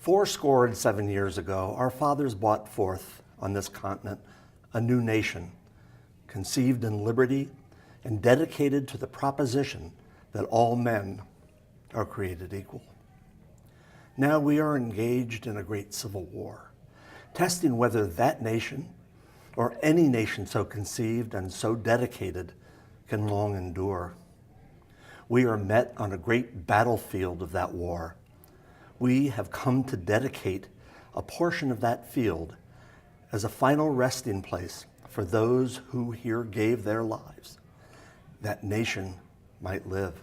Fourscore and 7 years ago, our fathers brought forth on this continent a new nation, conceived in liberty and dedicated to the proposition that all men are created equal. Now we are engaged in a great civil war, testing whether that nation, or any nation so conceived and so dedicated, can long endure. We are met on a great battlefield of that war. We have come to dedicate a portion of that field as a final resting place for those who here gave their lives, that nation might live.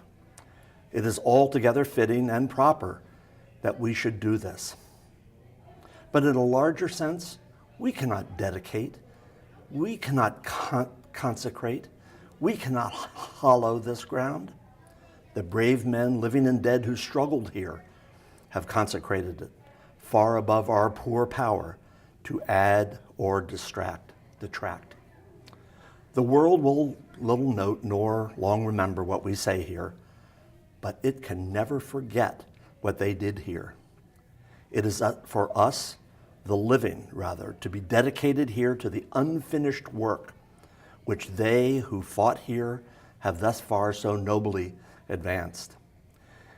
It is altogether fitting and proper that we should do this. But in a larger sense, we cannot dedicate, we cannot consecrate, we cannot hallow this ground. The brave men, living and dead, who struggled here have consecrated it far above our poor power to add or detract. The world will little note nor long remember what we say here, but it can never forget what they did here. It is for us, the living rather, to be dedicated here to the unfinished work which they who fought here have thus far so nobly advanced.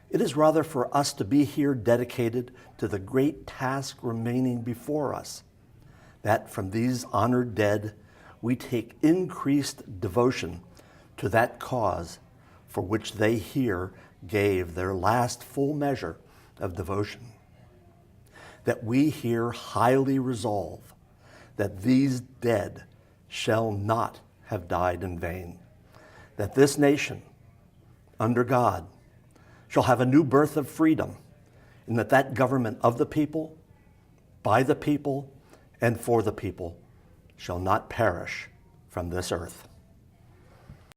It is rather for us to be here dedicated to the great task remaining before us, that from these honored dead we take increased devotion to that cause for which they here gave their last full measure of devotion. That we here highly resolve that these dead shall not have died in vain, that this nation, under God, shall have a new birth of freedom, and that government of the people, by the people, and for the people shall not perish from this earth.